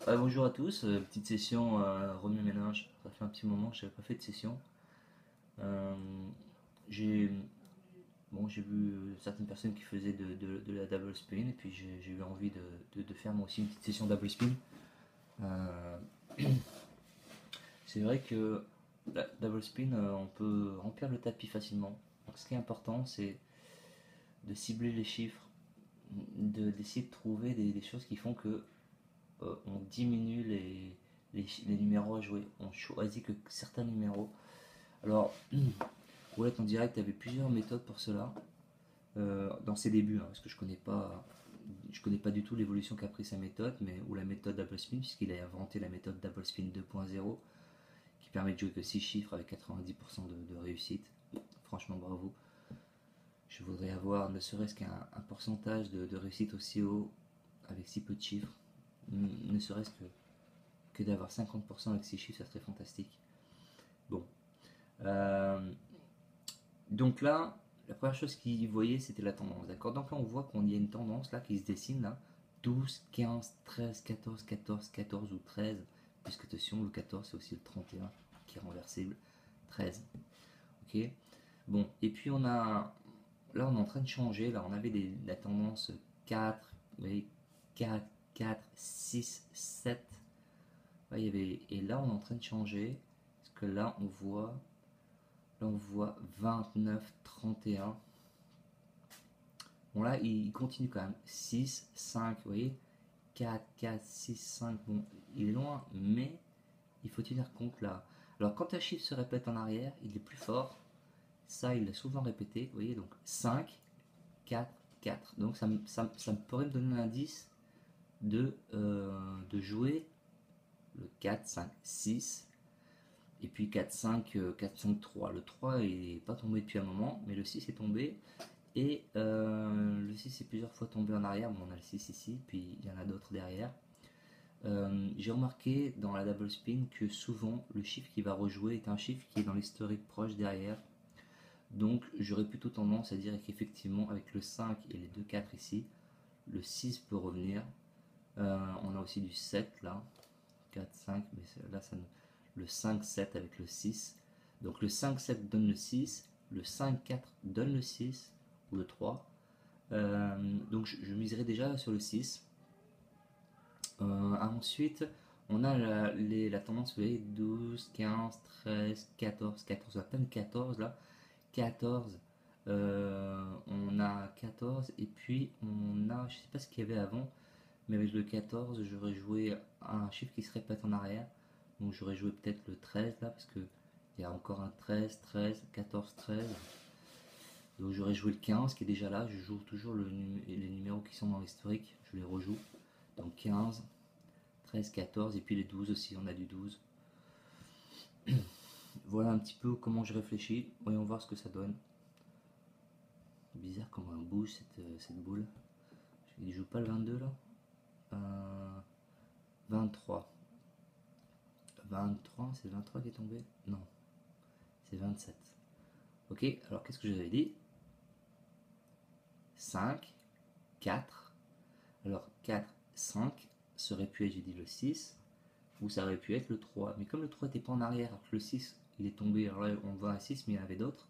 Bonjour à tous, petite session remue-ménage. Ça fait un petit moment que je n'avais pas fait de session. Euh, j'ai j'ai vu certaines personnes qui faisaient de la double spin et puis j'ai eu envie de faire moi aussi une petite session double spin. Euh, c'est vrai que la double spin, on peut remplir le tapis facilement. Donc, ce qui est important, c'est de cibler les chiffres, d'essayer de trouver des choses qui font que on diminue les numéros à jouer. On choisit que certains numéros. Alors, roulette en direct avait plusieurs méthodes pour cela. Dans ses débuts, hein, parce que je connais pas du tout l'évolution qu'a pris sa méthode, mais ou la méthode double spin, puisqu'il a inventé la méthode double spin 2.0, qui permet de jouer que 6 chiffres avec 90% de réussite. Franchement, bravo. Je voudrais avoir ne serait-ce qu'un pourcentage de réussite aussi haut avec si peu de chiffres. Ne serait-ce que d'avoir 50% avec 6 chiffres, ça serait fantastique. Bon. Euh, donc là, la première chose qu'il voyait, c'était la tendance. D'accord. Donc là, on voit qu'il y a une tendance là qui se dessine là. 12, 15, 13, 14, 14, 14 ou 13. Puisque attention, le 14, c'est aussi le 31 qui est renversible. 13. Ok. Bon, et puis on a. Là, on est en train de changer. Là, on avait la tendance 4, vous voyez, 4, 4, 6, 7. Là, il y avait, et là, on est en train de changer. Parce que là, on voit 29, 31. Bon, là, il continue quand même. 6, 5, vous voyez. 4, 4, 6, 5. Bon, il est loin, mais il faut tenir compte là. Alors, quand un chiffre se répète en arrière, il est plus fort. Ça, il l'a souvent répété. Vous voyez, donc 5, 4, 4. Donc, ça pourrait me donner un indice de jouer le 4, 5, 6. Et puis 4, 5, 4, 5, 3. Le 3 n'est pas tombé depuis un moment, mais le 6 est tombé. Et le 6 est plusieurs fois tombé en arrière. Bon, on a le 6 ici, puis il y en a d'autres derrière. J'ai remarqué dans la double spin que souvent le chiffre qui va rejouer est un chiffre qui est dans l'historique proche derrière. Donc j'aurais plutôt tendance à dire qu'effectivement avec le 5 et les deux 4 ici, le 6 peut revenir. On a aussi du 7 là, 4, 5, mais là ça le 5, 7 avec le 6. Donc le 5, 7 donne le 6, le 5, 4 donne le 6 ou le 3. Donc je miserai déjà sur le 6. Ensuite, on a la tendance, vous voyez, 12, 15, 13, 14, 14, à peine 14 là. 14, on a 14, et puis on a, je sais pas ce qu'il y avait avant, mais avec le 14, j'aurais joué un chiffre qui se répète en arrière. Donc j'aurais joué peut-être le 13 là, parce que il y a encore un 13, 13, 14, 13. Donc j'aurais joué le 15 qui est déjà là. Je joue toujours les numéros qui sont dans l'historique, je les rejoue. Donc 15, 13, 14, et puis les 12 aussi, on a du 12. Voilà un petit peu comment je réfléchis. Voyons voir ce que ça donne. Bizarre comment elle bouge cette boule. Il joue pas le 22 là. 23. 23, c'est le 23 qui est tombé. Non, c'est 27. Ok, alors qu'est-ce que j'avais dit? 5, 4. Alors 4, 5, ça aurait pu être, j'ai dit le 6, ou ça aurait pu être le 3. Mais comme le 3 n'était pas en arrière, alors que le 6 il est tombé, alors là on voit un 6, mais il y en avait d'autres,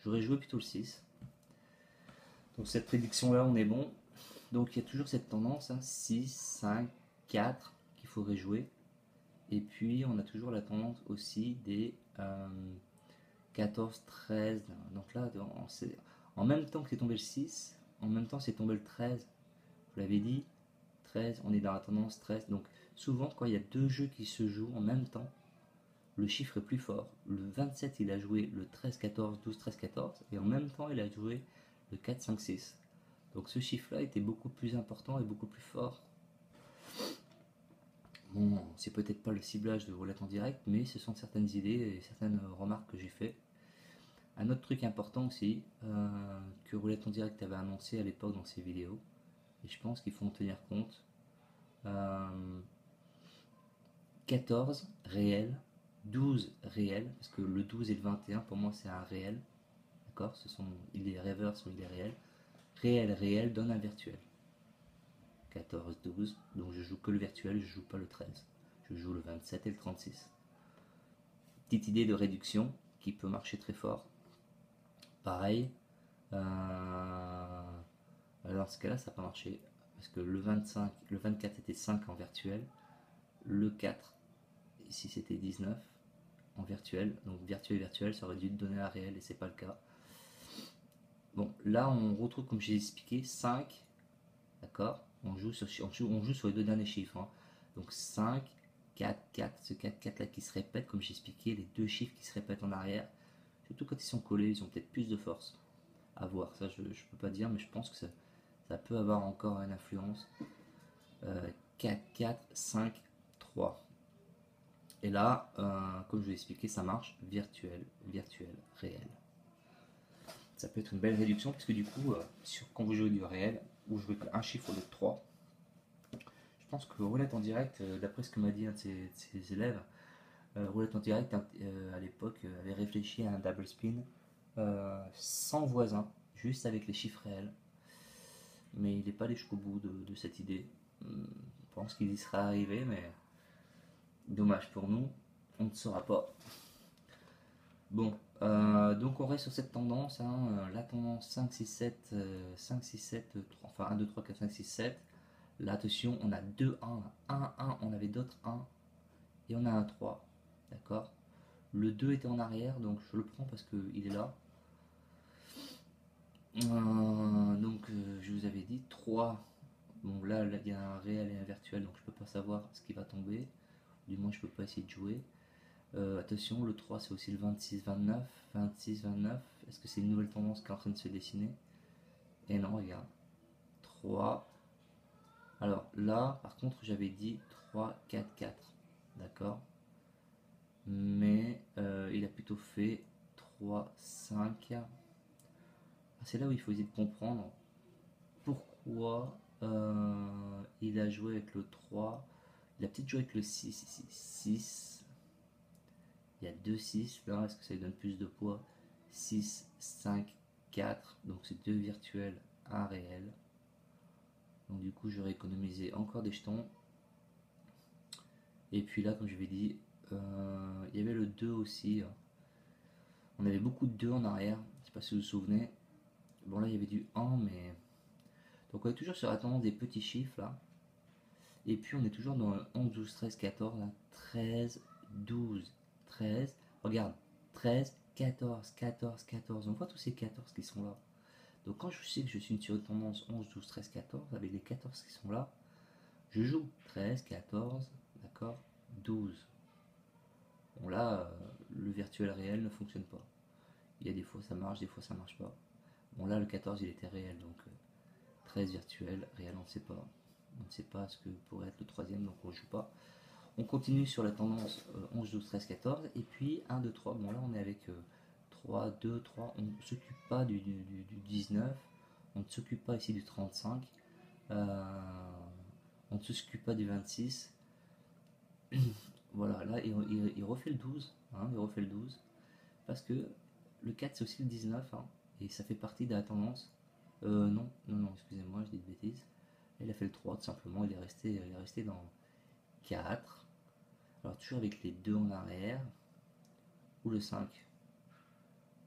j'aurais joué plutôt le 6. Donc cette prédiction là, on est bon. Donc il y a toujours cette tendance, hein, 6, 5, 4 qu'il faudrait jouer. Et puis on a toujours la tendance aussi des 14, 13. Donc là, en même temps que c'est tombé le 6, en même temps c'est tombé le 13. Vous l'avez dit, 13, on est dans la tendance 13. Donc souvent quand il y a deux jeux qui se jouent en même temps, le chiffre est plus fort. Le 27, il a joué le 13, 14, 12, 13, 14. Et en même temps, il a joué le 4, 5, 6. Donc ce chiffre-là était beaucoup plus important et beaucoup plus fort. Bon, c'est peut-être pas le ciblage de roulette en direct, mais ce sont certaines idées et certaines remarques que j'ai fait. Un autre truc important aussi, que roulette en direct avait annoncé à l'époque dans ses vidéos, et je pense qu'il faut en tenir compte. euh, 14 réel, 12 réel, parce que le 12 et le 21 pour moi c'est un réel, d'accord. Il est reverse ou il est réel. Réel, réel donne un virtuel. 14, 12. Donc je joue que le virtuel, je joue pas le 13. Je joue le 27 et le 36. Petite idée de réduction qui peut marcher très fort. Pareil, dans ce cas-là, ça n'a pas marché. Parce que le 25, le 24 était 5 en virtuel. Le 4, ici c'était 19 en virtuel. Donc virtuel et virtuel, ça aurait dû donner un réel et c'est pas le cas. Bon, là on retrouve, comme j'ai expliqué, 5. D'accord, on joue sur les deux derniers chiffres. Hein. Donc 5, 4, 4, ce 4, 4 là qui se répète, comme j'ai expliqué, les deux chiffres qui se répètent en arrière. Surtout quand ils sont collés, ils ont peut-être plus de force. À voir, ça je peux pas dire, mais je pense que ça peut avoir encore une influence. 4, 4, 5, 3. Et là, comme je vous l'ai expliqué, ça marche virtuel, virtuel, réel. Ça peut être une belle réduction, parce que du coup, quand vous jouez du réel, ou jouez un chiffre au lieu de 3, je pense que roulette en direct, d'après ce que m'a dit un de ses élèves, roulette en direct à l'époque avait réfléchi à un double spin sans voisin, juste avec les chiffres réels. Mais il n'est pas allé jusqu'au bout de cette idée. Je pense qu'il y serait arrivé, mais dommage pour nous, on ne saura pas. Bon, donc on reste sur cette tendance, hein, la tendance 5, 6, 7, 5, 6, 7, 3, enfin 1, 2, 3, 4, 5, 6, 7. Là, attention, on a 2, 1, 1, 1, on avait d'autres 1, et on a un 3, d'accord. Le 2 était en arrière, donc je le prends parce qu'il est là. Donc je vous avais dit 3. Bon, là, il y a un réel et un virtuel, donc je peux pas savoir ce qui va tomber. Du moins, je peux pas essayer de jouer. Attention, le 3 c'est aussi le 26, 29. 26, 29. Est-ce que c'est une nouvelle tendance qui est en train de se dessiner? Et non, regarde. 3. Alors là, par contre, j'avais dit 3, 4, 4. D'accord? Mais il a plutôt fait 3, 5. Ah, c'est là où il faut essayer de comprendre pourquoi il a joué avec le 3. Il a peut-être joué avec le 6 ici. 6. Il y a 2 6 là. Est-ce que ça lui donne plus de poids? 6, 5, 4. Donc c'est 2 virtuels, 1 réel. Donc du coup, j'aurais économisé encore des jetons. Et puis là, comme je l'ai dit, il y avait le 2 aussi. On avait beaucoup de 2 en arrière. Je ne sais pas si vous vous souvenez. Bon, là, il y avait du 1, mais. Donc on est toujours sur la tendance des petits chiffres là. Et puis on est toujours dans le 11, 12, 13, 14, là. 13, 12, 13. Regarde, 13, 14, 14, 14. On voit tous ces 14 qui sont là. Donc quand je sais que je suis sur une tendance 11, 12, 13, 14, avec les 14 qui sont là, je joue 13, 14, d'accord, 12. Bon là, le virtuel réel ne fonctionne pas. Il y a des fois ça marche, des fois ça marche pas. Bon là, le 14 il était réel, donc 13 virtuel, réel on ne sait pas. On ne sait pas ce que pourrait être le troisième, donc on ne joue pas. On continue sur la tendance 11, 12, 13, 14, et puis 1, 2, 3. Bon là on est avec 3, 2, 3. On ne s'occupe pas du 19, on ne s'occupe pas ici du 35, on ne s'occupe pas du 26. Voilà, là il refait le 12, hein, il refait le 12, parce que le 4 c'est aussi le 19, hein, et ça fait partie de la tendance. Non, non, non, excusez-moi, je dis de bêtises. Il a fait le 3 tout simplement, il est resté dans 4. Alors toujours avec les 2 en arrière, ou le 5.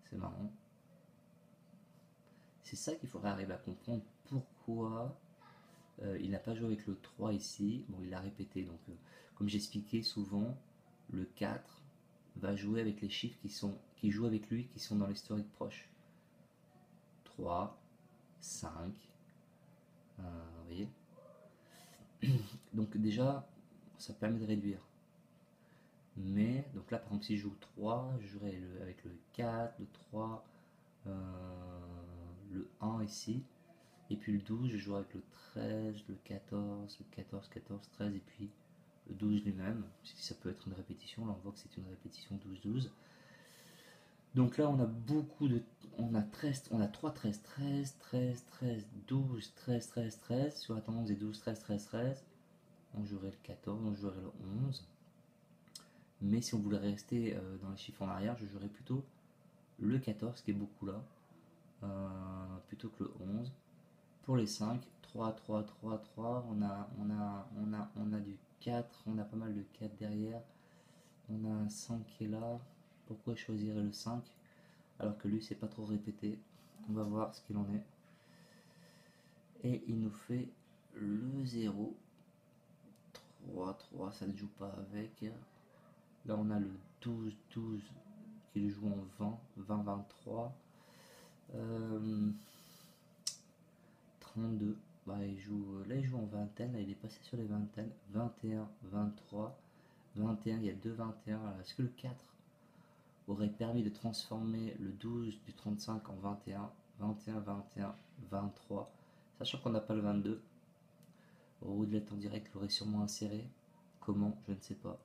C'est marrant. C'est ça qu'il faudrait arriver à comprendre, pourquoi il n'a pas joué avec le 3 ici. Bon, il l'a répété, donc comme j'expliquais souvent, le 4 va jouer avec les chiffres qui jouent avec lui, qui sont dans l'historique proche. 3, 5, vous voyez. Donc déjà, ça permet de réduire. Mais, donc là par exemple si je joue 3, je jouerai avec le 4, le 3, le 1 ici. Et puis le 12, je jouerai avec le 13, le 14, le 14, 14, 13 et puis le 12 lui-même. Si ça peut être une répétition, là on voit que c'est une répétition 12, 12. Donc là on a beaucoup de. On a 13, on a 3, 13, 13, 13, 13, 12, 13, 13, 13. Sur la tendance des 12, 13, 13, 13. On jouerait le 14, on jouerait le 11. Mais si on voulait rester dans les chiffres en arrière, je jouerais plutôt le 14 qui est beaucoup là, plutôt que le 11. Pour les 5, 3, 3, 3, 3, on a du 4, on a pas mal de 4 derrière. On a un 5 qui est là. Pourquoi je choisirais le 5 alors que lui c'est pas trop répété? On va voir ce qu'il en est. Et il nous fait le 0. 3, 3, ça ne joue pas avec. Là on a le 12, 12 qui joue en 20, 20, 23. 32. Bah, là il joue en vingtaine, là il est passé sur les vingtaines. 21, 23, 21, il y a deux 21. Est-ce que le 4 aurait permis de transformer le 12 du 35 en 21, 21, 21, 23, sachant qu'on n'a pas le 22? Roulette en direct l'aurait sûrement inséré. Comment? Je ne sais pas.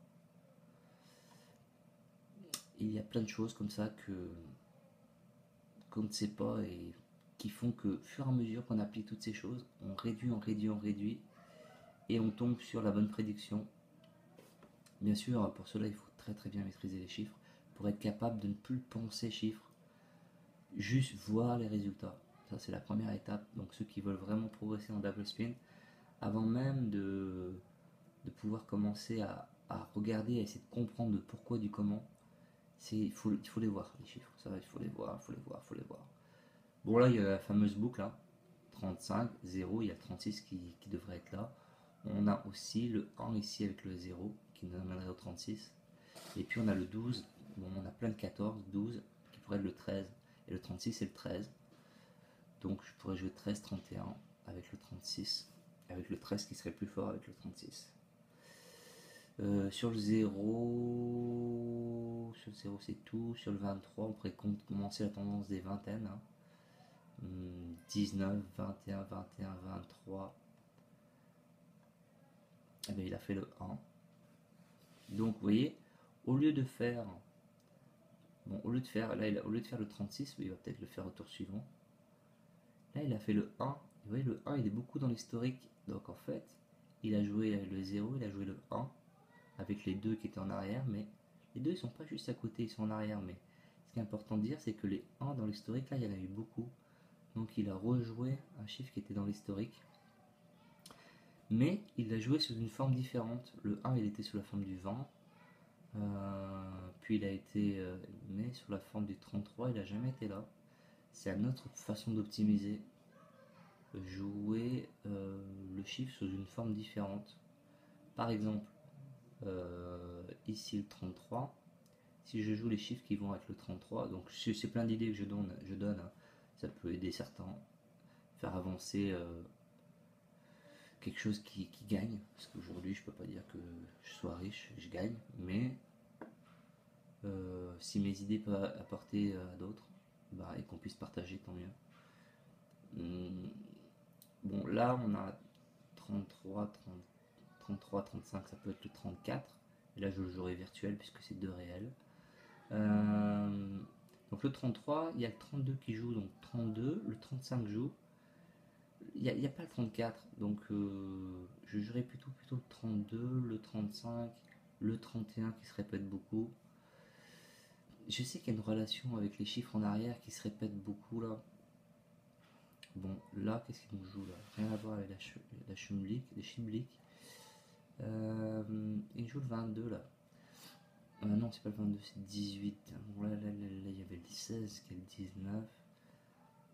Il y a plein de choses comme ça qu'on ne sait pas et qui font que, fur et à mesure qu'on applique toutes ces choses, on réduit, on réduit, on réduit et on tombe sur la bonne prédiction. Bien sûr, pour cela, il faut très très bien maîtriser les chiffres pour être capable de ne plus penser chiffres, juste voir les résultats. Ça, c'est la première étape. Donc, ceux qui veulent vraiment progresser en double spin, avant même de pouvoir commencer à regarder, à essayer de comprendre le pourquoi du comment, il faut les voir, les chiffres. Ça, il faut les voir, il faut les voir, il faut les voir. Bon, là, il y a la fameuse boucle, là. 35, 0, il y a 36 qui devrait être là. On a aussi le 1 ici avec le 0 qui nous amènerait au 36. Et puis on a le 12, bon, on a plein de 14, 12 qui pourrait être le 13. Et le 36 c'est le 13. Donc je pourrais jouer 13, 31 avec le 36. Avec le 13 qui serait plus fort avec le 36. Sur le 0, c'est tout. Sur le 23, on pourrait commencer la tendance des vingtaines. Hein. 19, 21, 21, 23. Eh bien, il a fait le 1. Donc vous voyez, au lieu de faire, bon, au lieu de faire le 36, il va peut-être le faire au tour suivant. Là, il a fait le 1. Vous voyez, le 1, il est beaucoup dans l'historique. Donc en fait, il a joué le 0, il a joué le 1 avec les deux qui étaient en arrière, mais les deux ils sont pas juste à côté, ils sont en arrière. Mais ce qui est important de dire, c'est que les 1 dans l'historique, là, il y en a eu beaucoup. Donc il a rejoué un chiffre qui était dans l'historique. Mais il l'a joué sous une forme différente. Le 1, il était sous la forme du 20. Puis il a été mais sous la forme du 33, il n'a jamais été là. C'est une autre façon d'optimiser. Jouer le chiffre sous une forme différente. Par exemple, ici le 33, si je joue les chiffres qui vont avec le 33, donc c'est plein d'idées que je donne hein. Ça peut aider certains, faire avancer quelque chose qui gagne, parce qu'aujourd'hui je peux pas dire que je sois riche, je gagne, mais si mes idées peuvent apporter à d'autres, bah, et qu'on puisse partager, tant mieux. Bon, là on a 33, 30, 33, 35, ça peut être le 34. Et là je le jouerai virtuel puisque c'est deux réels. Donc le 33, il y a le 32 qui joue, donc 32, le 35 joue. Il n'y a pas le 34, donc je jouerai plutôt le 32, le 35, le 31 qui se répète beaucoup. Je sais qu'il y a une relation avec les chiffres en arrière qui se répètent beaucoup là. Bon, là, qu'est-ce qu'il nous joue là? Rien à voir avec la Schumblick, les Schimblick. Il joue le 22 là. Non, c'est pas le 22, c'est le 18. Bon, là, il y avait le 16, qui est le 19.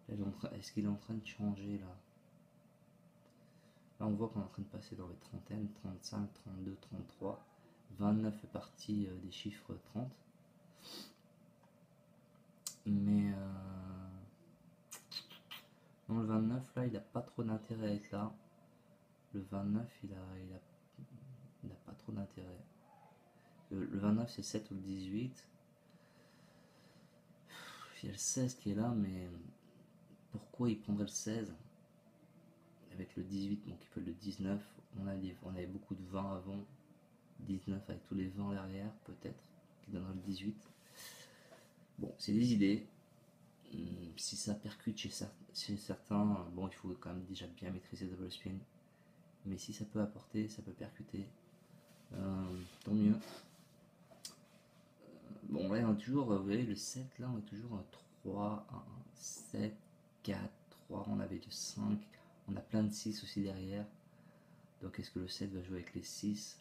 Là, est-ce qu'il est en train de changer là? Là, on voit qu'on est en train de passer dans les trentaines, 35, 32, 33. 29 fait partie des chiffres 30. Mais non, le 29 là, il n'a pas trop d'intérêt à être là. Le 29, il a pas trop d'intérêt. Le 29, c'est le 7 ou le 18. Il y a le 16 qui est là, mais pourquoi il prendrait le 16 avec le 18, donc il peut le 19. On avait beaucoup de 20 avant. 19 avec tous les 20 derrière, peut-être, qui donnera le 18. Bon, c'est des idées. Si ça percute chez certains, bon, il faut quand même déjà bien maîtriser double spin. Mais si ça peut apporter, ça peut percuter, tant mieux. Bon, là, on est toujours, vous voyez, le 7, là, on est toujours un 3, 1, 7, 4, 3, on avait le 5, On a plein de 6 aussi derrière. Donc est-ce que le 7 va jouer avec les 6?